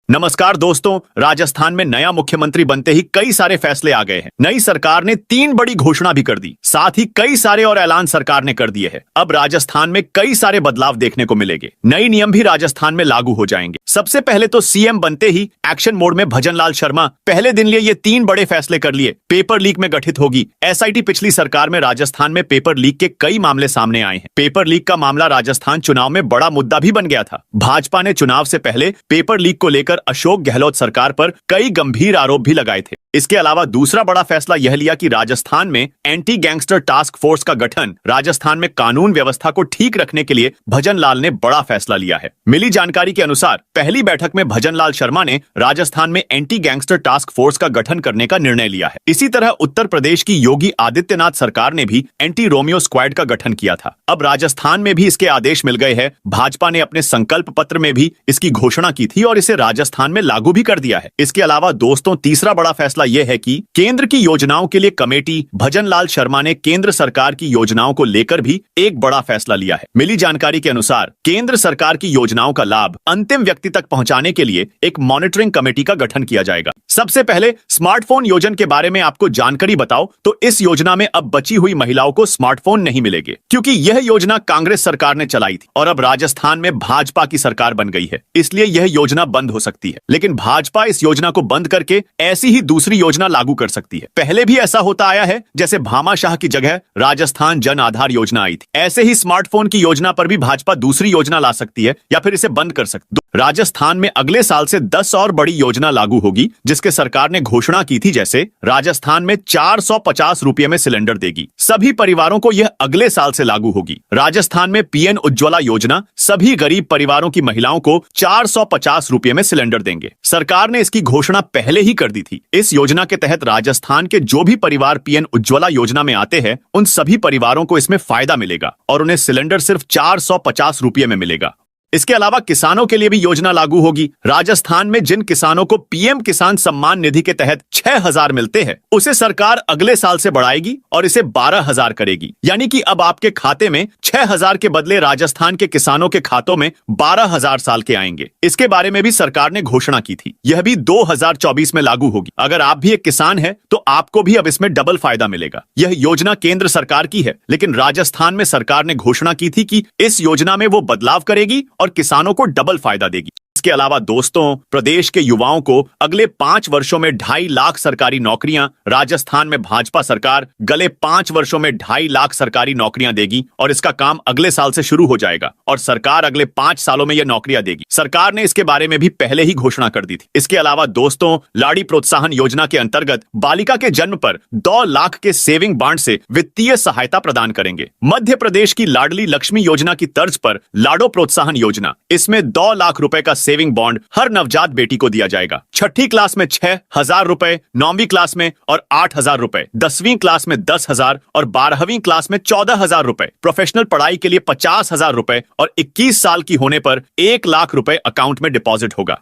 नमस्कार दोस्तों, राजस्थान में नया मुख्यमंत्री बनते ही कई सारे फैसले आ गए हैं। नई सरकार ने 3 बड़ी घोषणा भी कर दी, साथ ही कई सारे और ऐलान सरकार ने कर दिए हैं। अब राजस्थान में कई सारे बदलाव देखने को मिलेंगे। नए नियम भी राजस्थान में लागू हो जाएंगे। सबसे पहले तो सीएम बनते ही एक्शन मोड में भजनलाल शर्मा पहले दिन लिए ये 3 बड़े फैसले कर लिए। पेपर लीक में गठित होगी एसआईटी। पिछली सरकार में राजस्थान में पेपर लीक के कई मामले सामने आए हैं। पेपर लीक का मामला राजस्थान चुनाव में बड़ा मुद्दा भी बन गया था। भाजपा ने चुनाव से पहले पेपर लीक को लेकर अशोक गहलोत सरकार पर कई गंभीर आरोप भी लगाए थे। इसके अलावा दूसरा बड़ा फैसला यह लिया कि राजस्थान में एंटी गैंगस्टर टास्क फोर्स का गठन। राजस्थान में कानून व्यवस्था को ठीक रखने के लिए भजनलाल ने बड़ा फैसला लिया है। मिली जानकारी के अनुसार पहली बैठक में भजनलाल शर्मा ने राजस्थान में एंटी गैंगस्टर टास्क फोर्स का गठन करने का निर्णय लिया है। इसी तरह उत्तर प्रदेश की योगी आदित्यनाथ सरकार ने भी एंटी रोमियो स्क्वाड का गठन किया था। अब राजस्थान में भी इसके आदेश मिल गए हैं। भाजपा ने अपने संकल्प पत्र में भी इसकी घोषणा की थी और इसे राजस्थान में लागू भी कर दिया है। इसके अलावा दोस्तों, तीसरा बड़ा फैसला यह है कि केंद्र की योजनाओं के लिए कमेटी। भजनलाल शर्मा ने केंद्र सरकार की योजनाओं को लेकर भी एक बड़ा फैसला लिया है। मिली जानकारी के अनुसार केंद्र सरकार की योजनाओं का लाभ अंतिम व्यक्ति तक पहुंचाने के लिए एक मॉनिटरिंग कमेटी का गठन किया जाएगा। सबसे पहले स्मार्टफोन योजना के बारे में आपको जानकारी बताओ तो इस योजना में अब बची हुई महिलाओं को स्मार्टफोन नहीं मिलेंगे, क्योंकि यह योजना कांग्रेस सरकार ने चलाई थी और अब राजस्थान में भाजपा की सरकार बन गई है, इसलिए यह योजना बंद हो सकती है। लेकिन भाजपा इस योजना को बंद करके ऐसी ही दूसरी योजना लागू कर सकती है। पहले भी ऐसा होता आया है, जैसे भामाशाह की जगह राजस्थान जन आधार योजना आई थी। ऐसे ही स्मार्टफोन की योजना पर भी भाजपा दूसरी योजना ला सकती है या फिर इसे बंद कर सकती है। राजस्थान में अगले साल से 10 और बड़ी योजना लागू होगी, जिसके सरकार ने घोषणा की थी। जैसे राजस्थान में 450 रुपये में सिलेंडर देगी। सभी परिवारों को यह अगले साल से लागू होगी। राजस्थान में पीएम उज्ज्वला योजना सभी गरीब परिवारों की महिलाओं को 450 रुपये में सिलेंडर देंगे। सरकार ने इसकी घोषणा पहले ही कर दी थी। इस योजना के तहत राजस्थान के जो भी परिवार पीएम उज्ज्वला योजना में आते हैं, उन सभी परिवारों को इसमें फायदा मिलेगा और उन्हें सिलेंडर सिर्फ 450 रुपये में मिलेगा। इसके अलावा किसानों के लिए भी योजना लागू होगी। राजस्थान में जिन किसानों को पीएम किसान सम्मान निधि के तहत 6,000 मिलते हैं, उसे सरकार अगले साल से बढ़ाएगी और इसे 12,000 करेगी। यानी कि अब आपके खाते में 6,000 के बदले राजस्थान के किसानों के खातों में 12,000 साल के आएंगे। इसके बारे में भी सरकार ने घोषणा की थी। यह भी 2024 में लागू होगी। अगर आप भी एक किसान हैं, तो आपको भी अब इसमें डबल फायदा मिलेगा। यह योजना केंद्र सरकार की है, लेकिन राजस्थान में सरकार ने घोषणा की थी कि इस योजना में वो बदलाव करेगी और किसानों को डबल फायदा देगी। इसके अलावा दोस्तों, प्रदेश के युवाओं को अगले 5 वर्षों में 2.5 लाख सरकारी नौकरियां। राजस्थान में भाजपा सरकार अगले 5 वर्षों में 2.5 लाख सरकारी नौकरियां देगी और इसका काम अगले साल से शुरू हो जाएगा और सरकार अगले 5 सालों में यह नौकरियां देगी। सरकार ने इसके बारे में भी पहले ही घोषणा कर दी थी। इसके अलावा दोस्तों, लाड़ी प्रोत्साहन योजना के अंतर्गत बालिका के जन्म पर 2 लाख के सेविंग बॉन्ड से वित्तीय सहायता प्रदान करेंगे। मध्य प्रदेश की लाडली लक्ष्मी योजना की तर्ज पर लाडो प्रोत्साहन योजना, इसमें 2 लाख रुपए का सेविंग बॉन्ड हर नवजात बेटी को दिया जाएगा। 6ठी क्लास में 6,000 रुपए, 9वीं क्लास में और 8,000 रुपए, 10वीं क्लास में 10,000 और 12वीं क्लास में 14,000 रुपए, प्रोफेशनल पढ़ाई के लिए 50,000 रुपए और 21 साल की होने पर 1 लाख रुपए अकाउंट में डिपॉजिट होगा।